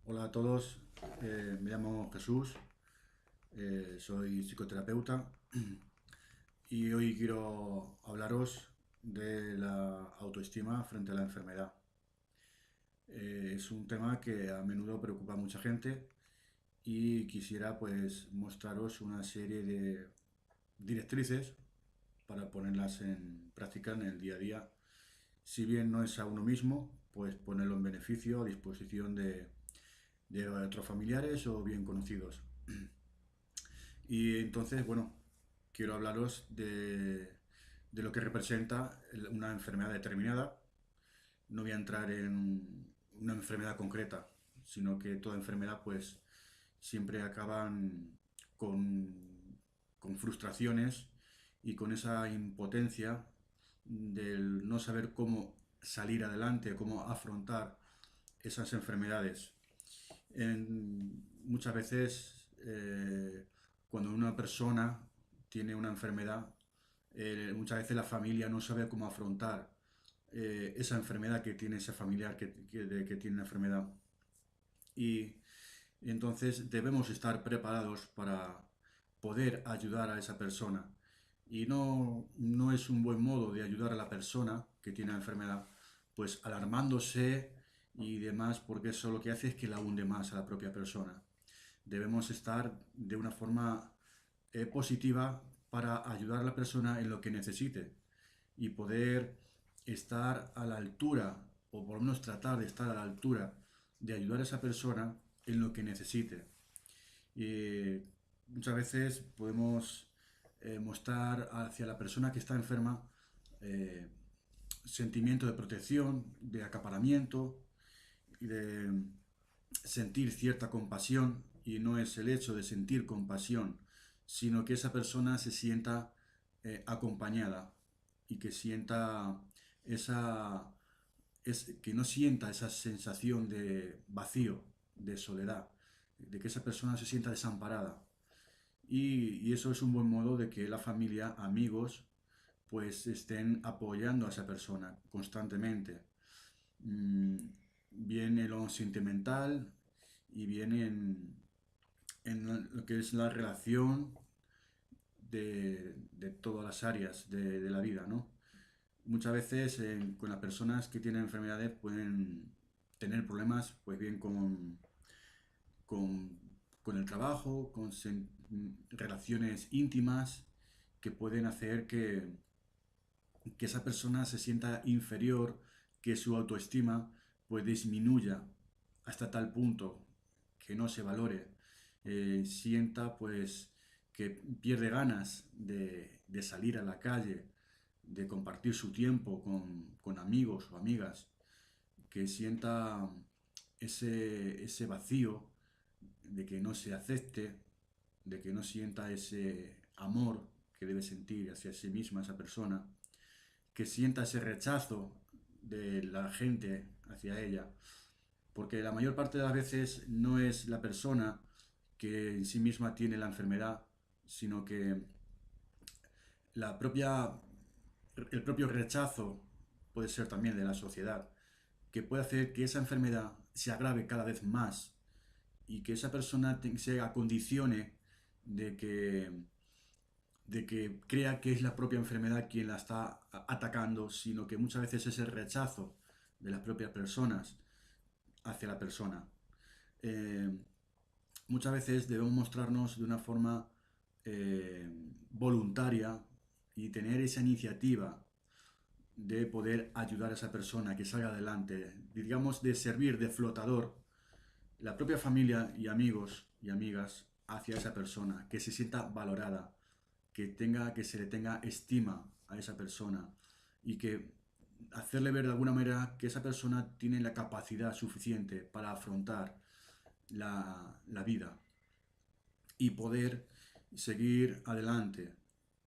Hola a todos, me llamo Jesús, soy psicoterapeuta y hoy quiero hablaros de la autoestima frente a la enfermedad. Es un tema que a menudo preocupa a mucha gente y quisiera pues mostraros una serie de directrices para ponerlas en práctica en el día a día. Si bien no es a uno mismo, pues ponerlo en beneficio a disposición de otros familiares o bien conocidos. Y entonces, bueno, quiero hablaros de lo que representa una enfermedad determinada. No voy a entrar en una enfermedad concreta, sino que toda enfermedad pues siempre acaban con, con frustraciones y con esa impotencia del no saber cómo salir adelante, cómo afrontar esas enfermedades. Muchas veces, cuando una persona tiene una enfermedad, muchas veces la familia no sabe cómo afrontar esa enfermedad que tiene ese familiar que tiene una enfermedad. Y entonces debemos estar preparados para poder ayudar a esa persona. Y no es un buen modo de ayudar a la persona que tiene la enfermedad, pues alarmándose y demás, porque eso lo que hace es que la hunde más a la propia persona. Debemos estar de una forma positiva para ayudar a la persona en lo que necesite y poder estar a la altura, o por lo menos tratar de estar a la altura de ayudar a esa persona en lo que necesite. Y muchas veces podemos mostrar hacia la persona que está enferma eh, sentimiento de protección, de acaparamiento y de sentir cierta compasión, y no es el hecho de sentir compasión, sino que esa persona se sienta acompañada y que sienta esa que no sienta esa sensación de vacío, de soledad, de que esa persona se sienta desamparada. Y eso es un buen modo de que la familia, amigos, pues estén apoyando a esa persona constantemente. Mm, Bien en lo sentimental y bien en lo que es la relación de todas las áreas de la vida, ¿no? Muchas veces con las personas que tienen enfermedades pueden tener problemas, pues bien con, con el trabajo, relaciones íntimas que pueden hacer que esa persona se sienta inferior, que su autoestima pues disminuya hasta tal punto que no se valore, sienta pues que pierde ganas de salir a la calle, de compartir su tiempo con amigos o amigas, que sienta ese vacío de que no se acepte, de que no sienta ese amor que debe sentir hacia sí misma esa persona, que sienta ese rechazo de la gente hacia ella, porque la mayor parte de las veces no es la persona que en sí misma tiene la enfermedad, sino que la propia, el propio rechazo puede ser también de la sociedad, que puede hacer que esa enfermedad se agrave cada vez más y que esa persona se acondicione de que crea que es la propia enfermedad quien la está atacando, sino que muchas veces es el rechazo de las propias personas hacia la persona. Eh, Muchas veces debemos mostrarnos de una forma eh, voluntaria y tener esa iniciativa de poder ayudar a esa persona a que salga adelante, digamos de servir de flotador la propia familia y amigos y amigas hacia esa persona, que se sienta valorada, que se le tenga estima a esa persona y que hacerle ver de alguna manera que esa persona tiene la capacidad suficiente para afrontar la vida y poder seguir adelante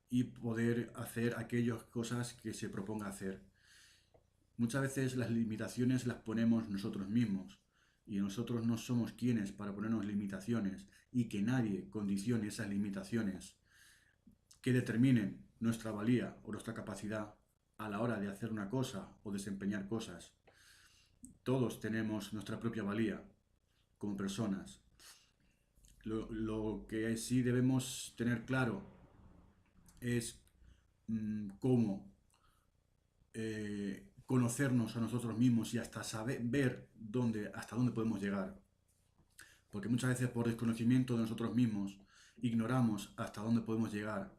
y poder hacer aquellas cosas que se proponga hacer. Muchas veces las limitaciones las ponemos nosotros mismos y nosotros no somos quienes para ponernos limitaciones y que nadie condicione esas limitaciones que determinen nuestra valía o nuestra capacidad a la hora de hacer una cosa o desempeñar cosas. Todos tenemos nuestra propia valía como personas. Lo que sí debemos tener claro es cómo conocernos a nosotros mismos y hasta saber ver hasta dónde podemos llegar. Porque muchas veces por desconocimiento de nosotros mismos ignoramos hasta dónde podemos llegar.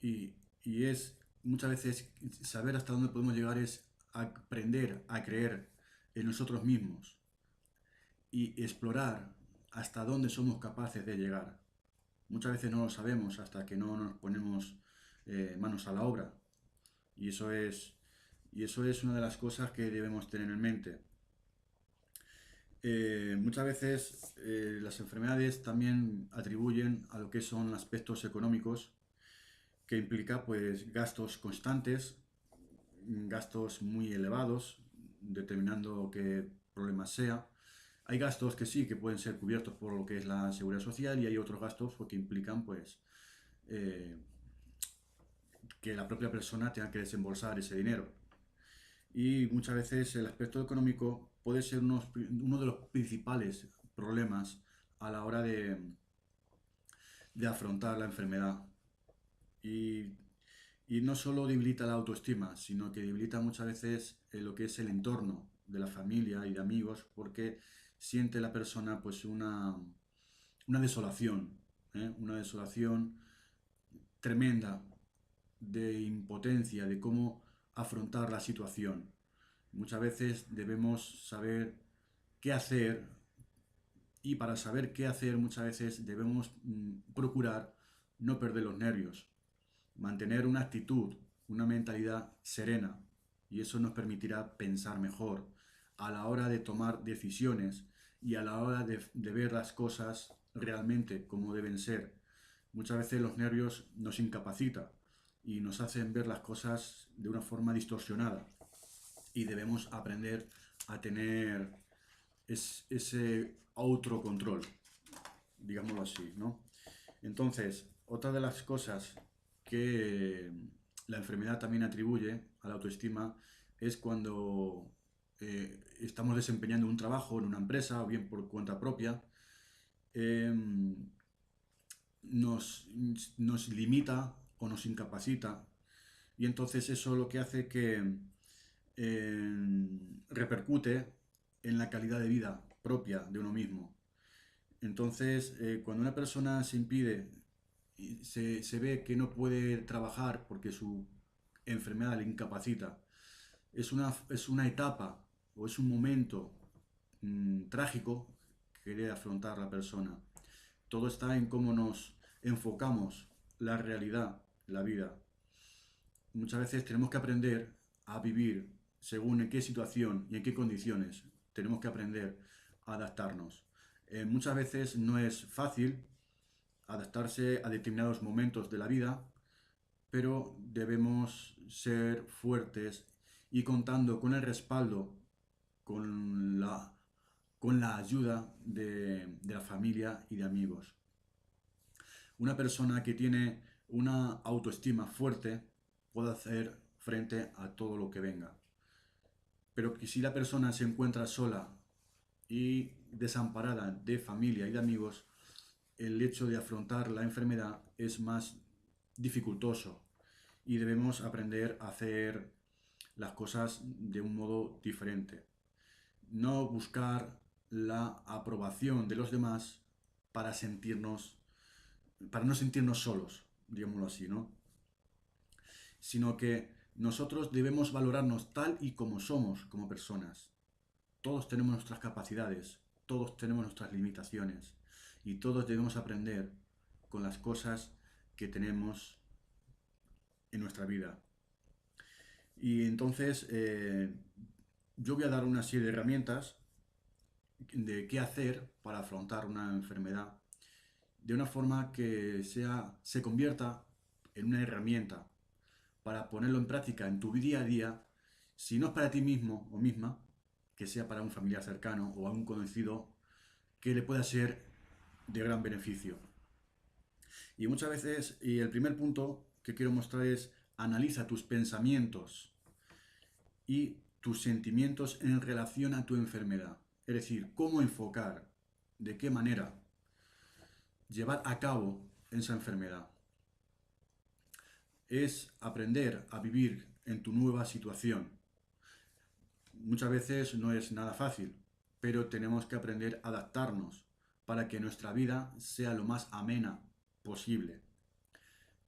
Y, y es muchas veces saber hasta dónde podemos llegar es aprender a creer en nosotros mismos y explorar hasta dónde somos capaces de llegar. Muchas veces no lo sabemos hasta que no nos ponemos manos a la obra. Y eso es, y eso es una de las cosas que debemos tener en mente. Muchas veces las enfermedades también atribuyen a lo que son aspectos económicos, que implica pues gastos constantes, gastos muy elevados, determinando qué problema sea. Hay gastos que sí, que pueden ser cubiertos por lo que es la seguridad social, y hay otros gastos pues, que implican pues eh, que la propia persona tenga que desembolsar ese dinero. Y muchas veces el aspecto económico puede ser uno de los principales problemas a la hora de afrontar la enfermedad. Y, y no solo debilita la autoestima, sino que debilita muchas veces lo que es el entorno de la familia y de amigos, porque siente la persona pues una desolación, una desolación tremenda de impotencia, de cómo afrontar la situación. Muchas veces debemos saber qué hacer, y para saber qué hacer muchas veces debemos procurar no perder los nervios, mantener una actitud, una mentalidad serena, y eso nos permitirá pensar mejor a la hora de tomar decisiones y a la hora de ver las cosas realmente como deben ser. Muchas veces los nervios nos incapacitan y nos hacen ver las cosas de una forma distorsionada, y debemos aprender a tener ese autocontrol, digámoslo así, ¿no? Entonces, otra de las cosas que la enfermedad también atribuye a la autoestima es cuando estamos desempeñando un trabajo en una empresa o bien por cuenta propia, eh, nos, nos limita o nos incapacita, y entonces eso lo que hace que repercute en la calidad de vida propia de uno mismo. Entonces, cuando una persona se impide, y se ve que no puede trabajar porque su enfermedad le incapacita, es una etapa o es un momento trágico que debe afrontar la persona. Todo está en cómo nos enfocamos la realidad, la vida. Muchas veces tenemos que aprender a vivir según en qué situación y en qué condiciones. Tenemos que aprender a adaptarnos. Muchas veces no es fácil adaptarse a determinados momentos de la vida, pero debemos ser fuertes y contando con el respaldo, con con la ayuda de la familia y de amigos. Una persona que tiene una autoestima fuerte puede hacer frente a todo lo que venga. Pero que si la persona se encuentra sola y desamparada de familia y de amigos, el hecho de afrontar la enfermedad es más dificultoso, y debemos aprender a hacer las cosas de un modo diferente. No buscar la aprobación de los demás para sentirnos, para no sentirnos solos, digámoslo así, ¿no? Sino que nosotros debemos valorarnos tal y como somos como personas. Todos tenemos nuestras capacidades, todos tenemos nuestras limitaciones, y todos debemos aprender con las cosas que tenemos en nuestra vida. Y entonces yo voy a dar una serie de herramientas de qué hacer para afrontar una enfermedad de una forma que se convierta en una herramienta para ponerlo en práctica en tu día a día, si no es para ti mismo o misma, que sea para un familiar cercano o a un conocido que le pueda ser de gran beneficio. Y muchas veces, y el primer punto que quiero mostrar es: analiza tus pensamientos y tus sentimientos en relación a tu enfermedad. Es decir, cómo enfocar, de qué manera llevar a cabo esa enfermedad. Es aprender a vivir en tu nueva situación. Muchas veces no es nada fácil, pero tenemos que aprender a adaptarnos para que nuestra vida sea lo más amena posible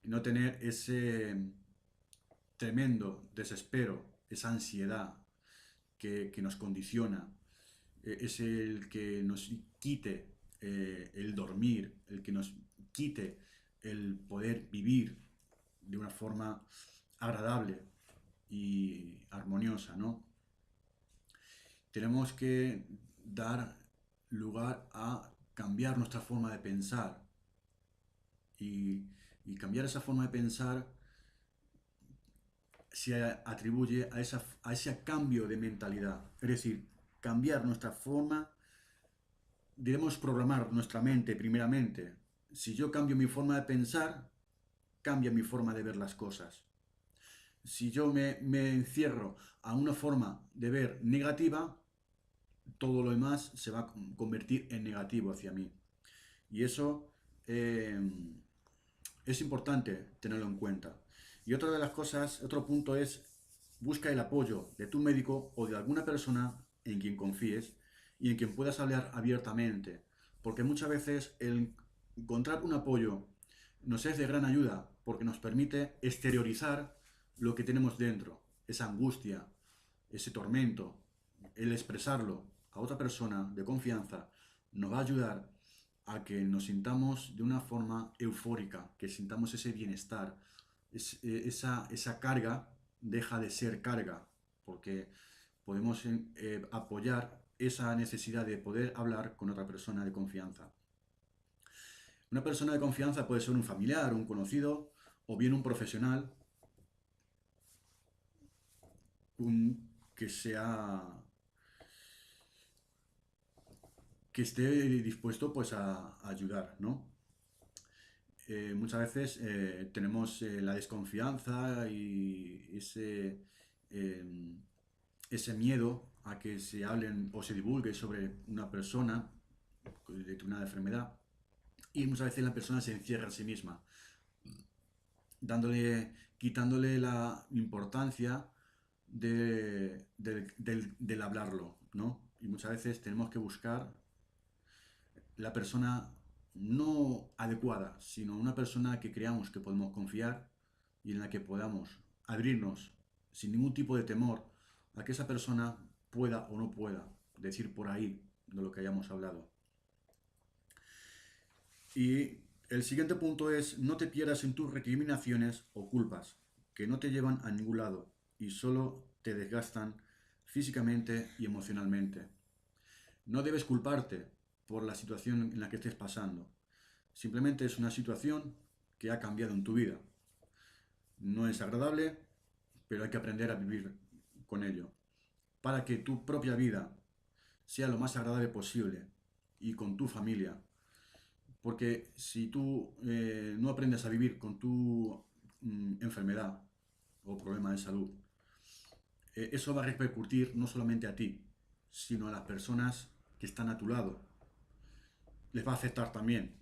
y no tener ese tremendo desespero, esa ansiedad que nos condiciona, es el que nos quite el dormir, el que nos quite el poder vivir de una forma agradable y armoniosa, ¿no? Tenemos que dar lugar a cambiar nuestra forma de pensar y, y cambiar esa forma de pensar se atribuye a ese cambio de mentalidad. Es decir, cambiar nuestra forma, debemos programar nuestra mente primeramente. Si yo cambio mi forma de pensar, cambia mi forma de ver las cosas. Si yo me encierro a una forma de ver negativa, todo lo demás se va a convertir en negativo hacia mí. Y eso eh, es importante tenerlo en cuenta. Y otra de las cosas, otro punto es, busca el apoyo de tu médico o de alguna persona en quien confíes y en quien puedas hablar abiertamente. Porque muchas veces el encontrar un apoyo nos es de gran ayuda porque nos permite exteriorizar lo que tenemos dentro, esa angustia, ese tormento, el expresarlo a otra persona de confianza nos va a ayudar a que nos sintamos de una forma eufórica, que sintamos ese bienestar, esa carga deja de ser carga, porque podemos apoyar esa necesidad de poder hablar con otra persona de confianza. Una persona de confianza puede ser un familiar, un conocido o bien un profesional que sea que esté dispuesto pues a ayudar, ¿no? Muchas veces tenemos la desconfianza y eh, ese miedo a que se hablen o se divulgue sobre una persona de una enfermedad y muchas veces la persona se encierra a sí misma, quitándole la importancia del hablarlo, ¿no? Y muchas veces tenemos que buscar la persona no adecuada, sino una persona que creamos que podemos confiar y en la que podamos abrirnos sin ningún tipo de temor a que esa persona pueda o no pueda decir por ahí de lo que hayamos hablado. Y el siguiente punto es no te pierdas en tus recriminaciones o culpas, que no te llevan a ningún lado y solo te desgastan físicamente y emocionalmente. No debes culparte por la situación en la que estés pasando. Simplemente es una situación que ha cambiado en tu vida. No es agradable, pero hay que aprender a vivir con ello. Para que tu propia vida sea lo más agradable posible y con tu familia. Porque si tú no aprendes a vivir con tu enfermedad o problema de salud, eso va a repercutir no solamente a ti, sino a las personas que están a tu lado. Les va a afectar también.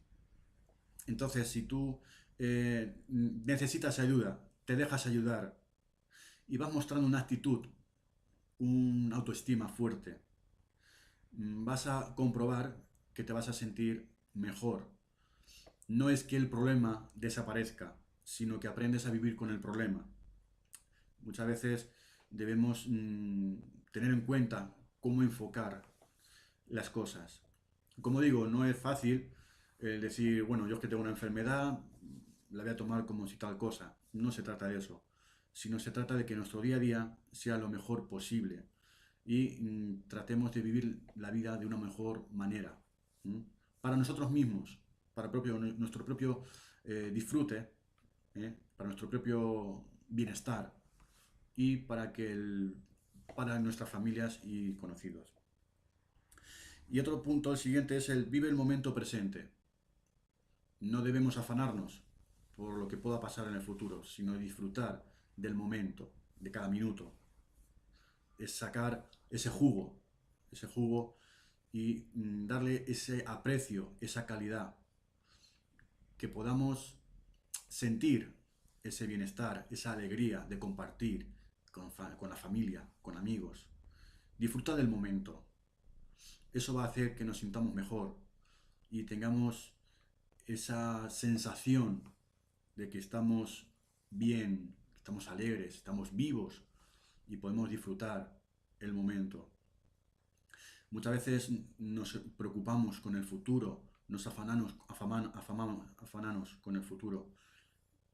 Entonces, si tú necesitas ayuda, te dejas ayudar y vas mostrando una actitud, una autoestima fuerte, vas a comprobar que te vas a sentir mejor. No es que el problema desaparezca, sino que aprendes a vivir con el problema. Muchas veces debemos tener en cuenta cómo enfocar las cosas. Como digo, no es fácil decir, bueno, yo es que tengo una enfermedad, la voy a tomar como si tal cosa. No se trata de eso, sino se trata de que nuestro día a día sea lo mejor posible y tratemos de vivir la vida de una mejor manera. Para nosotros mismos, para nuestro propio disfrute, para nuestro propio bienestar y para nuestras familias y conocidos. Y otro punto, el siguiente, es el vive el momento presente. No debemos afanarnos por lo que pueda pasar en el futuro, sino disfrutar del momento, de cada minuto. Es sacar ese jugo y darle ese aprecio, esa calidad, que podamos sentir ese bienestar, esa alegría de compartir con la familia, con amigos. Disfrutar del momento. Eso va a hacer que nos sintamos mejor y tengamos esa sensación de que estamos bien, estamos alegres, estamos vivos y podemos disfrutar el momento. Muchas veces nos preocupamos con el futuro, nos afanamos con el futuro.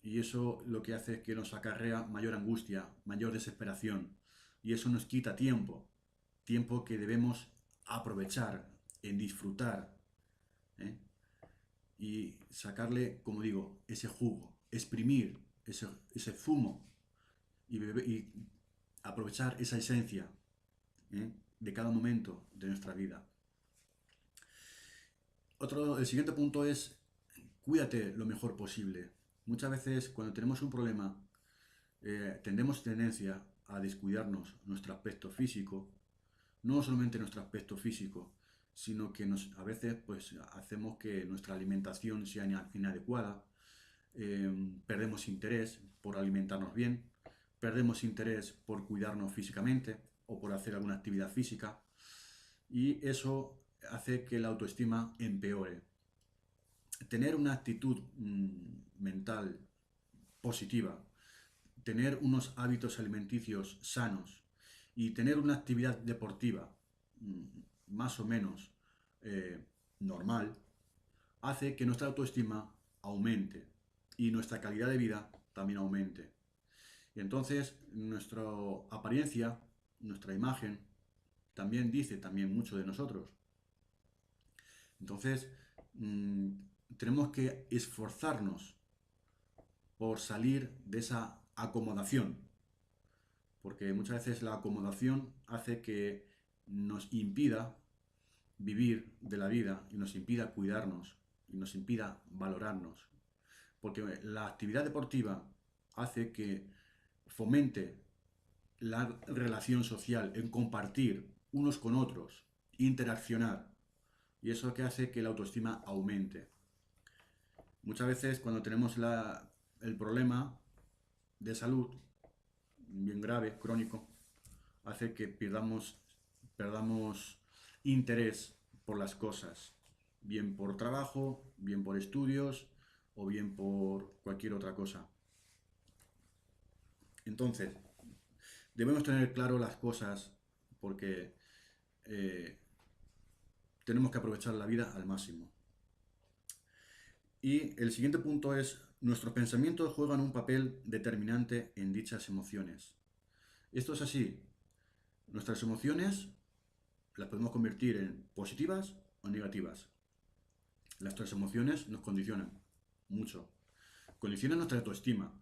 Y eso lo que hace es que nos acarrea mayor angustia, mayor desesperación. Y eso nos quita tiempo, tiempo que debemos aprovechar, en disfrutar, ¿eh? Y sacarle, como digo, ese jugo, exprimir ese zumo y aprovechar esa esencia, ¿eh? De cada momento de nuestra vida. El siguiente punto es, cuídate lo mejor posible. Muchas veces cuando tenemos un problema, tendemos tendencia a descuidarnos nuestro aspecto físico, no solamente nuestro aspecto físico, sino que a veces pues, hacemos que nuestra alimentación sea inadecuada, perdemos interés por alimentarnos bien, perdemos interés por cuidarnos físicamente o por hacer alguna actividad física, y eso hace que la autoestima empeore. Tener una actitud mental positiva, tener unos hábitos alimenticios sanos y tener una actividad deportiva más o menos normal, hace que nuestra autoestima aumente y nuestra calidad de vida también aumente. Y entonces nuestra apariencia, nuestra imagen, también mucho de nosotros. Entonces tenemos que esforzarnos por salir de esa acomodación, porque muchas veces la acomodación hace que nos impida vivir de la vida y nos impida cuidarnos y nos impida valorarnos, porque la actividad deportiva hace que fomente la relación social, en compartir unos con otros, interaccionar, y eso que hace que la autoestima aumente. Muchas veces cuando tenemos el problema de salud bien grave, crónico, hace que perdamos interés por las cosas, bien por trabajo, bien por estudios o bien por cualquier otra cosa. Entonces, debemos tener claro las cosas porque tenemos que aprovechar la vida al máximo. Y el siguiente punto es, nuestros pensamientos juegan un papel determinante en dichas emociones. Esto es así. Nuestras emociones las podemos convertir en positivas o negativas. Nuestras emociones nos condicionan mucho. Condicionan nuestra autoestima.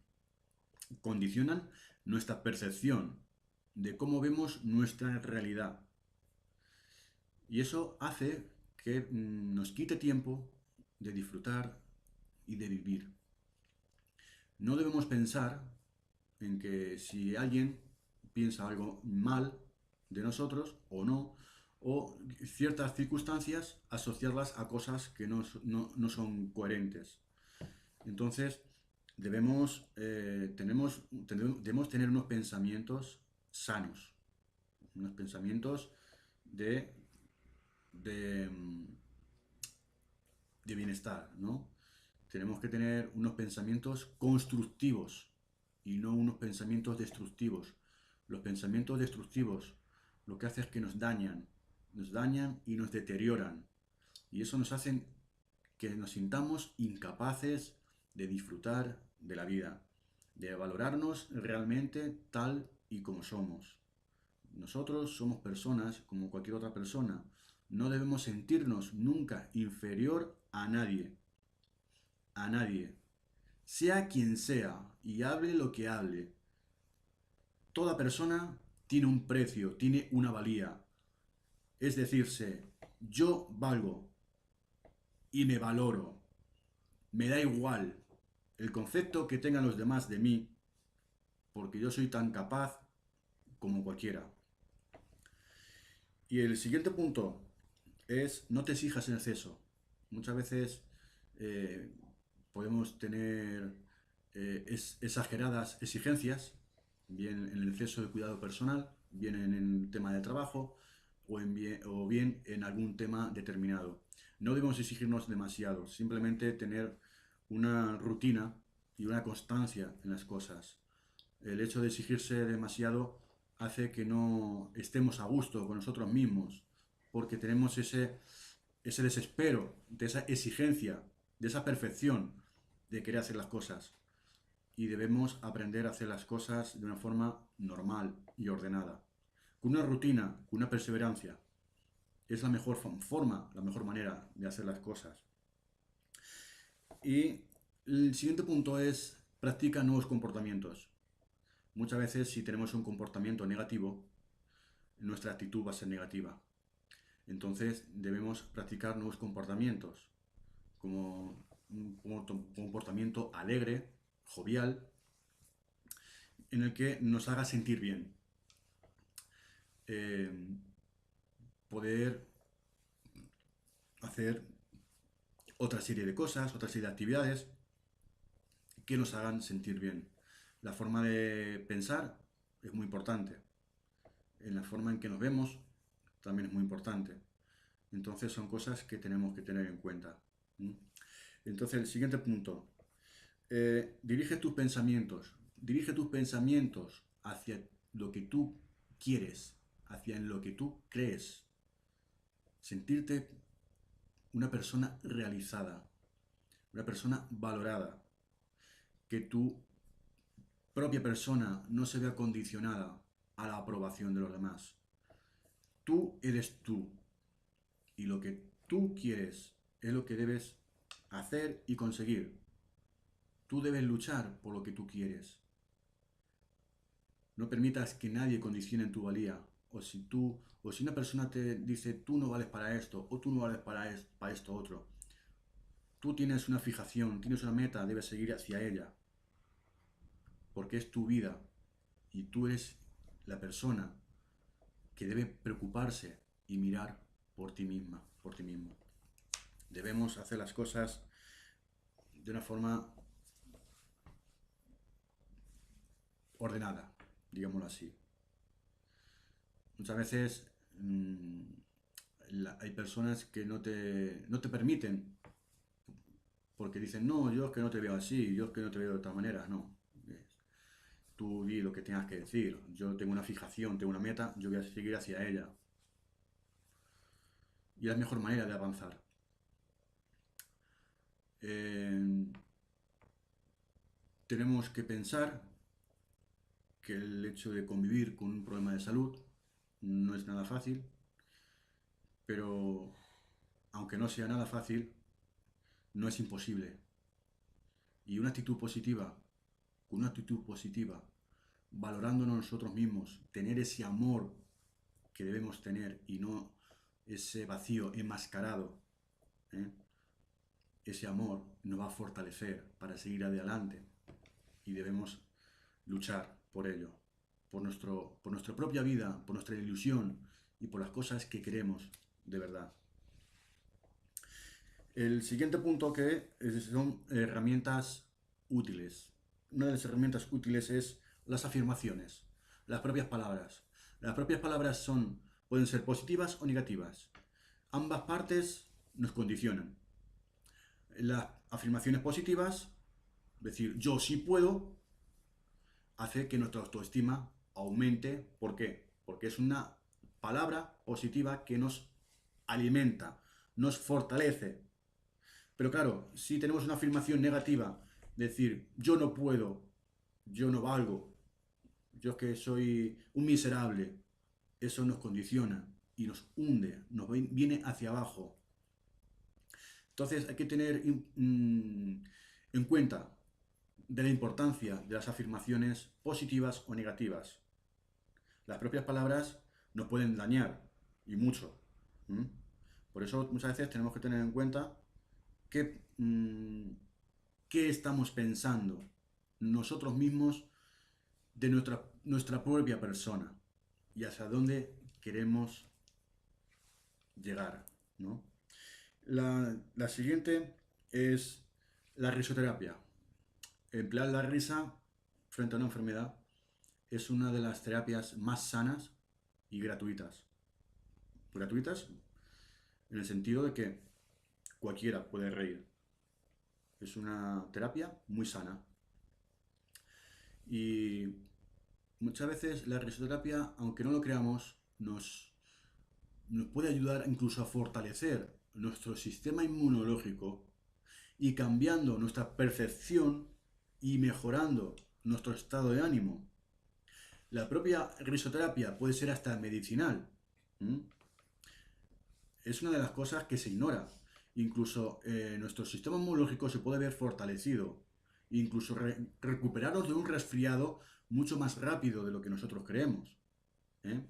Condicionan nuestra percepción de cómo vemos nuestra realidad. Y eso hace que nos quite tiempo de disfrutar y de vivir. No debemos pensar en que si alguien piensa algo mal de nosotros o no, o ciertas circunstancias, asociarlas a cosas que no son coherentes. Entonces, debemos tener unos pensamientos sanos, unos pensamientos de, de, de bienestar, ¿no? Tenemos que tener unos pensamientos constructivos y no unos pensamientos destructivos. Los pensamientos destructivos lo que hace es que nos dañan y nos deterioran. Y eso nos hace que nos sintamos incapaces de disfrutar de la vida, de valorarnos realmente tal y como somos. Nosotros somos personas como cualquier otra persona. No debemos sentirnos nunca inferior a nadie. A nadie. Sea quien sea y hable lo que hable. Toda persona tiene un precio, tiene una valía. Es decirse, yo valgo y me valoro. Me da igual el concepto que tengan los demás de mí, porque yo soy tan capaz como cualquiera. Y el siguiente punto, es no te exijas en exceso. Muchas veces eh, podemos tener exageradas exigencias, bien en el exceso de cuidado personal, bien en el tema de trabajo o bien en algún tema determinado. No debemos exigirnos demasiado, simplemente tener una rutina y una constancia en las cosas. El hecho de exigirse demasiado hace que no estemos a gusto con nosotros mismos, porque tenemos ese desespero, de esa exigencia, de esa perfección de querer hacer las cosas. Y debemos aprender a hacer las cosas de una forma normal y ordenada. Con una rutina, con una perseverancia. Es la mejor forma, la mejor manera de hacer las cosas. Y el siguiente punto es practica nuevos comportamientos. Muchas veces si tenemos un comportamiento negativo, nuestra actitud va a ser negativa. Entonces debemos practicar nuevos comportamientos, como un comportamiento alegre, jovial, en el que nos haga sentir bien. Eh, Poder hacer otra serie de cosas, otra serie de actividades que nos hagan sentir bien. La forma de pensar es muy importante. En la forma en que nos vemos también es muy importante. Entonces son cosas que tenemos que tener en cuenta. ¿Mm? Entonces el siguiente punto. Dirige tus pensamientos. Dirige tus pensamientos hacia lo que tú quieres, hacia lo que tú crees. Sentirte una persona realizada, una persona valorada, que tu propia persona no se vea condicionada a la aprobación de los demás. Tú eres tú y lo que tú quieres es lo que debes hacer y conseguir. Tú debes luchar por lo que tú quieres. No permitas que nadie condicione tu valía. O si una persona te dice tú no vales para esto o tú no vales para esto otro. Tú tienes una fijación, tienes una meta, debes seguir hacia ella. Porque es tu vida y tú eres la persona que debe preocuparse y mirar por ti misma, por ti mismo. Debemos hacer las cosas de una forma ordenada, digámoslo así. Muchas veces hay personas que no te permiten porque dicen, no, yo es que no te veo así, yo es que no te veo de otra manera. No, tú di lo que tengas que decir. Yo tengo una fijación, tengo una meta, yo voy a seguir hacia ella. Y es la mejor manera de avanzar. Tenemos que pensar que el hecho de convivir con un problema de salud no es nada fácil, pero aunque no sea nada fácil, no es imposible. Y con una actitud positiva, valorándonos nosotros mismos, tener ese amor que debemos tener y no ese vacío enmascarado, ¿eh? Ese amor nos va a fortalecer para seguir adelante y debemos luchar por ello, por nuestra propia vida, por nuestra ilusión y por las cosas que queremos de verdad. El siguiente punto son herramientas útiles. Una de las herramientas útiles es las afirmaciones, las propias palabras. Las propias palabras pueden ser positivas o negativas. Ambas partes nos condicionan. Las afirmaciones positivas, decir yo sí puedo, hace que nuestra autoestima aumente. ¿Por qué? Porque es una palabra positiva que nos alimenta, nos fortalece. Pero claro, si tenemos una afirmación negativa, decir yo no puedo, yo no valgo, yo es que soy un miserable, eso nos condiciona y nos hunde, nos viene hacia abajo. Entonces hay que tener en cuenta de la importancia de las afirmaciones positivas o negativas. Las propias palabras nos pueden dañar y mucho. ¿Mm? Por eso muchas veces tenemos que tener en cuenta qué, qué estamos pensando nosotros mismos de nuestra propia persona y hacia dónde queremos llegar. ¿no? La siguiente es la risoterapia. Emplear la risa frente a una enfermedad es una de las terapias más sanas y gratuitas. Gratuitas en el sentido de que cualquiera puede reír. Es una terapia muy sana. Y muchas veces la risoterapia, aunque no lo creamos, nos puede ayudar incluso a fortalecer nuestro sistema inmunológico y cambiando nuestra percepción y mejorando nuestro estado de ánimo. La propia risoterapia puede ser hasta medicinal. ¿Mm? Es una de las cosas que se ignora. Incluso nuestro sistema inmunológico se puede ver fortalecido. Incluso recuperarnos de un resfriado mucho más rápido de lo que nosotros creemos. ¿Eh?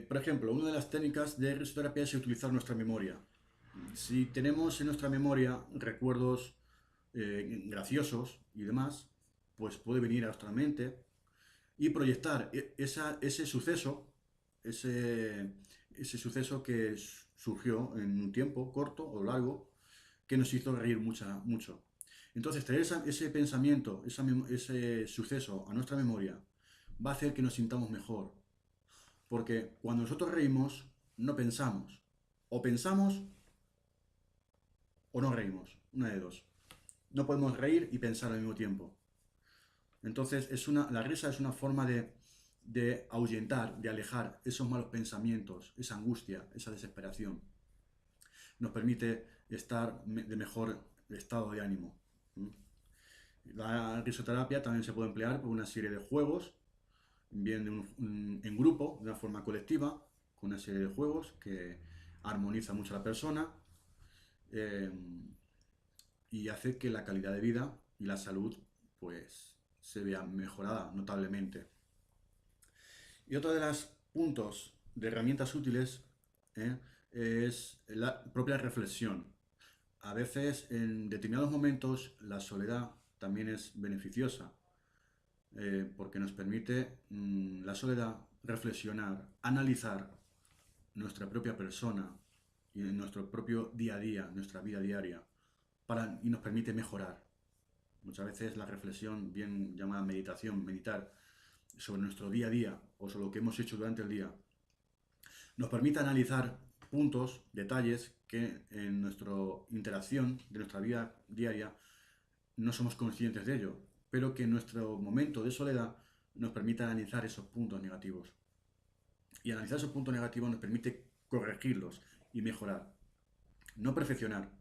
Por ejemplo, una de las técnicas de risoterapia es utilizar nuestra memoria. Si tenemos en nuestra memoria recuerdos graciosos y demás, pues puede venir a nuestra mente y proyectar ese suceso, ese, ese suceso que surgió en un tiempo corto o largo, que nos hizo reír mucho. Entonces, traer ese pensamiento, ese suceso a nuestra memoria, va a hacer que nos sintamos mejor. Porque cuando nosotros reímos, no pensamos. O pensamos o no reímos. Una de dos. No podemos reír y pensar al mismo tiempo. Entonces, la risa es una forma de ahuyentar, de alejar esos malos pensamientos, esa angustia, esa desesperación. Nos permite estar de mejor estado de ánimo. La risoterapia también se puede emplear por una serie de juegos, bien en grupo, de una forma colectiva, con una serie de juegos que armoniza mucho a la persona eh, y hace que la calidad de vida y la salud pues se vea mejorada notablemente. Y otro de los puntos de herramientas útiles ¿eh? es la propia reflexión. A veces, en determinados momentos, la soledad también es beneficiosa, porque nos permite la soledad reflexionar, analizar nuestra propia persona y nuestro propio día a día, nuestra vida diaria, y nos permite mejorar. Muchas veces la reflexión, bien llamada meditación, meditar sobre nuestro día a día o sobre lo que hemos hecho durante el día, nos permite analizar puntos, detalles que en nuestra interacción de nuestra vida diaria no somos conscientes de ello, pero que en nuestro momento de soledad nos permite analizar esos puntos negativos. Y analizar esos puntos negativos nos permite corregirlos y mejorar. No perfeccionar.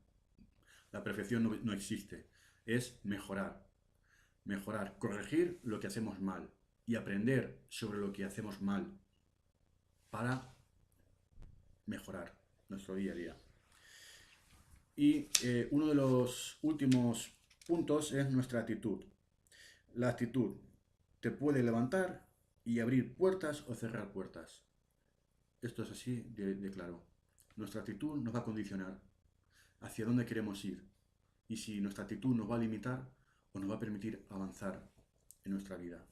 La perfección no existe. Es mejorar. Mejorar, corregir lo que hacemos mal y aprender sobre lo que hacemos mal para mejorar nuestro día a día. Y uno de los últimos puntos es nuestra actitud. La actitud te puede levantar y abrir puertas o cerrar puertas. Esto es así de claro. Nuestra actitud nos va a condicionar hacia dónde queremos ir y si nuestra actitud nos va a limitar o nos va a permitir avanzar en nuestra vida.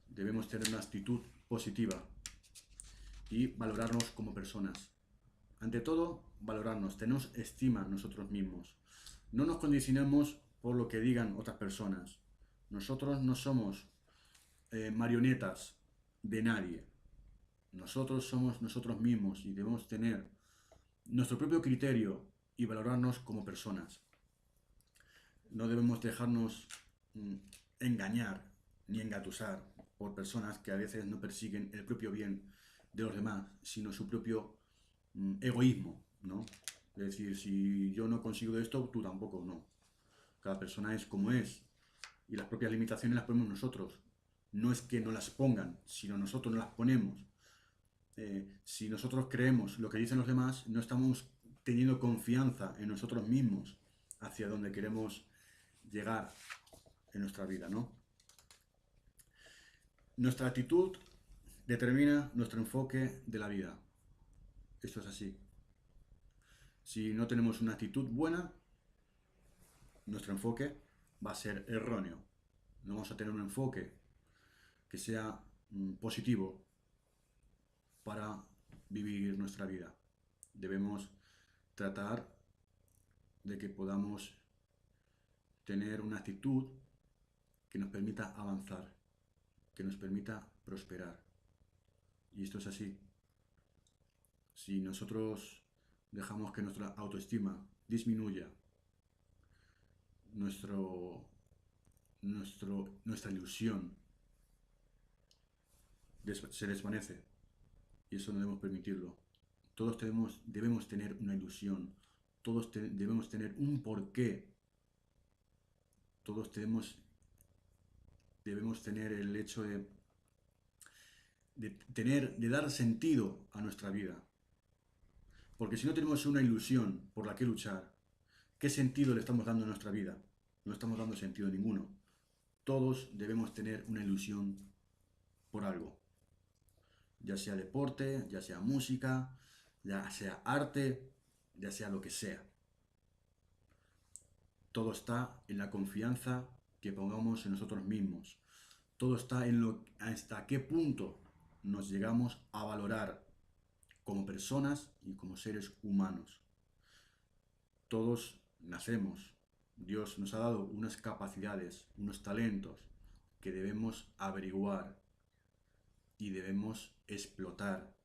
Debemos tener una actitud positiva y valorarnos como personas. Ante todo, valorarnos, tenernos estima nosotros mismos. No nos condicionemos por lo que digan otras personas. Nosotros no somos marionetas de nadie. Nosotros somos nosotros mismos y debemos tener nuestro propio criterio y valorarnos como personas. No debemos dejarnos engañar ni engatusar por personas que a veces no persiguen el propio bien de los demás, sino su propio egoísmo, ¿no? Es decir, si yo no consigo esto, tú tampoco, no. Cada persona es como es y las propias limitaciones las ponemos nosotros. No es que no las pongan, sino nosotros no las ponemos. Si nosotros creemos lo que dicen los demás, no estamos teniendo confianza en nosotros mismos hacia donde queremos llegar en nuestra vida, ¿no? Nuestra actitud determina nuestro enfoque de la vida. Esto es así. Si no tenemos una actitud buena, nuestro enfoque va a ser erróneo. No vamos a tener un enfoque que sea positivo para vivir nuestra vida. Debemos tratar de que podamos tener una actitud que nos permita avanzar, que nos permita prosperar. Y esto es así. Si nosotros dejamos que nuestra autoestima disminuya, nuestra ilusión se desvanece, y eso no debemos permitirlo. Todos debemos tener una ilusión, todos debemos tener un porqué, todos debemos tener el hecho de dar sentido a nuestra vida. Porque si no tenemos una ilusión por la que luchar, ¿qué sentido le estamos dando a nuestra vida? No estamos dando sentido ninguno. Todos debemos tener una ilusión por algo. Ya sea deporte, ya sea música, ya sea arte, ya sea lo que sea. Todo está en la confianza que pongamos en nosotros mismos. Todo está en hasta qué punto nos llegamos a valorar como personas y como seres humanos. Todos nacemos. Dios nos ha dado unas capacidades, unos talentos que debemos averiguar y debemos explotar,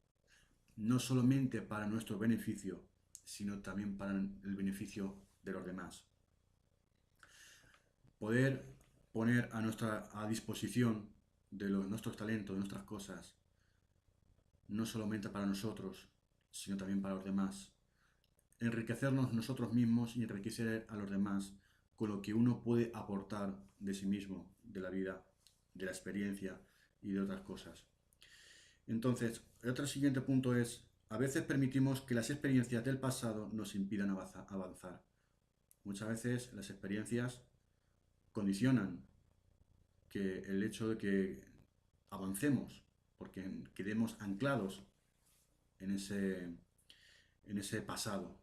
no solamente para nuestro beneficio, sino también para el beneficio de los demás. Poder poner a disposición de nuestros talentos, de nuestras cosas, no solamente para nosotros, sino también para los demás. Enriquecernos nosotros mismos y enriquecer a los demás con lo que uno puede aportar de sí mismo, de la vida, de la experiencia y de otras cosas. Entonces, el otro siguiente punto es, a veces permitimos que las experiencias del pasado nos impidan avanzar. Muchas veces las experiencias condicionan que el hecho de que avancemos, porque quedemos anclados en ese pasado.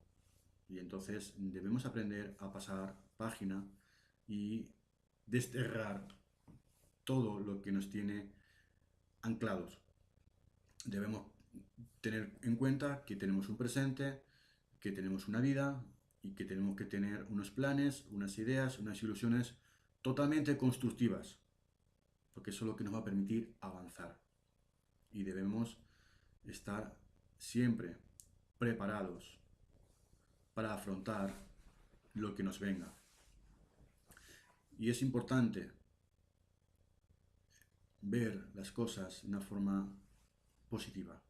Y entonces debemos aprender a pasar página y desterrar todo lo que nos tiene anclados. Debemos tener en cuenta que tenemos un presente, que tenemos una vida y que tenemos que tener unos planes, unas ideas, unas ilusiones totalmente constructivas, porque eso es lo que nos va a permitir avanzar. Y debemos estar siempre preparados para afrontar lo que nos venga. Y es importante ver las cosas de una forma positiva,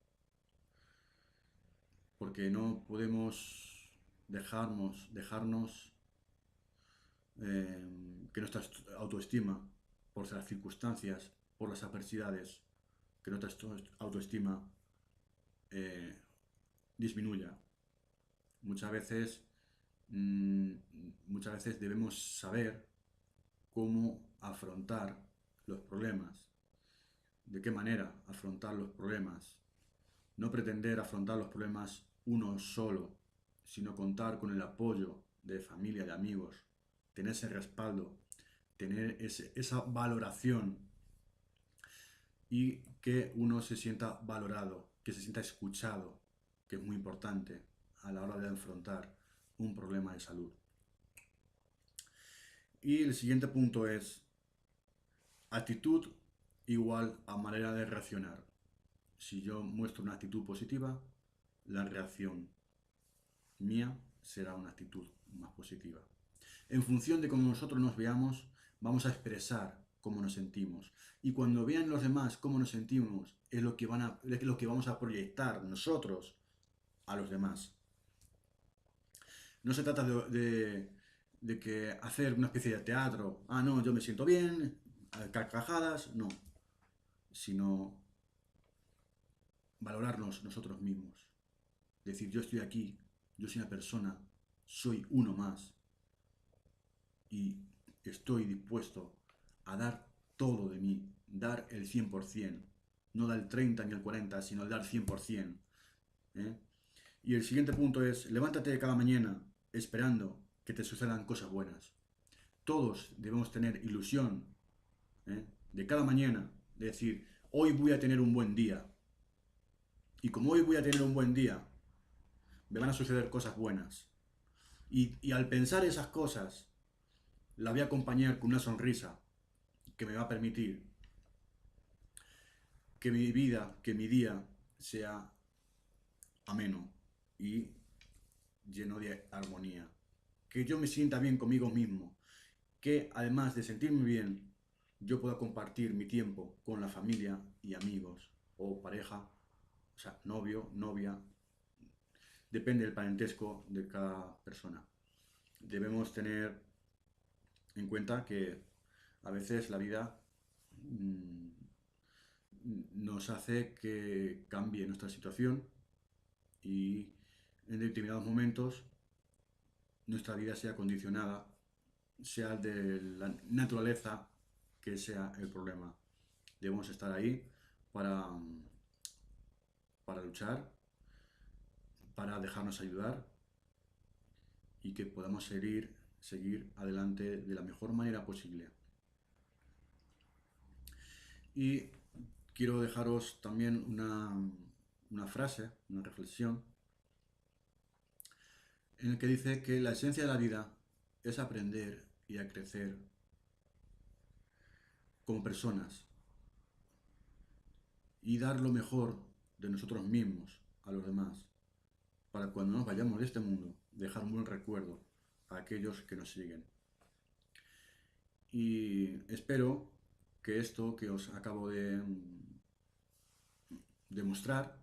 porque no podemos dejarnos que nuestra autoestima, por las circunstancias, por las adversidades, que nuestra autoestima disminuya. Muchas veces debemos saber cómo afrontar los problemas, de qué manera afrontar los problemas. No pretender afrontar los problemas uno solo, sino contar con el apoyo de familia, de amigos, tener ese respaldo, tener esa valoración y que uno se sienta valorado, que se sienta escuchado, que es muy importante a la hora de afrontar un problema de salud. Y el siguiente punto es actitud igual a manera de reaccionar. Si yo muestro una actitud positiva, la reacción mía será una actitud más positiva. En función de cómo nosotros nos veamos, vamos a expresar cómo nos sentimos. Y cuando vean los demás cómo nos sentimos, es lo que vamos a proyectar nosotros a los demás. No se trata de que hacer una especie de teatro. Ah, no, yo me siento bien, carcajadas, no. Sino valorarnos nosotros mismos. Decir, yo estoy aquí, yo soy una persona, soy uno más. Y estoy dispuesto a dar todo de mí, dar el 100%. No dar el 30 ni el 40, sino el dar 100%. Y el siguiente punto es, levántate cada mañana esperando que te sucedan cosas buenas. Todos debemos tener ilusión de cada mañana, de decir, hoy voy a tener un buen día. Y como hoy voy a tener un buen día, me van a suceder cosas buenas. Y al pensar esas cosas, la voy a acompañar con una sonrisa que me va a permitir que mi vida, que mi día sea ameno y lleno de armonía. Que yo me sienta bien conmigo mismo. Que además de sentirme bien, yo pueda compartir mi tiempo con la familia y amigos o pareja, o sea, novio, novia, depende del parentesco de cada persona. Debemos tener en cuenta que a veces la vida mm, nos hace que cambie nuestra situación y en determinados momentos nuestra vida sea condicionada, sea de la naturaleza que sea el problema. Debemos estar ahí para, para luchar, para dejarnos ayudar y que podamos seguir adelante de la mejor manera posible. Y quiero dejaros también una frase, una reflexión, en el que dice que la esencia de la vida es aprender y a crecer como personas y dar lo mejor de nosotros mismos a los demás, para cuando nos vayamos de este mundo, dejar un buen recuerdo a aquellos que nos siguen. Y espero que esto que os acabo de mostrar,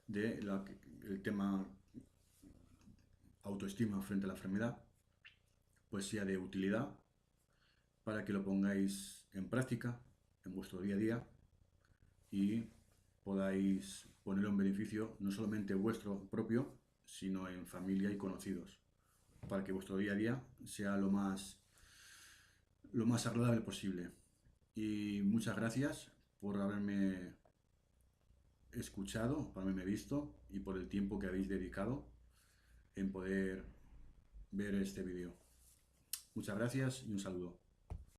el tema autoestima frente a la enfermedad, pues sea de utilidad para que lo pongáis en práctica en vuestro día a día y podáis ponerlo en beneficio no solamente vuestro propio, sino en familia y conocidos, para que vuestro día a día sea lo más agradable posible. Y muchas gracias por haberme escuchado, por haberme visto y por el tiempo que habéis dedicado en poder ver este vídeo. Muchas gracias y un saludo.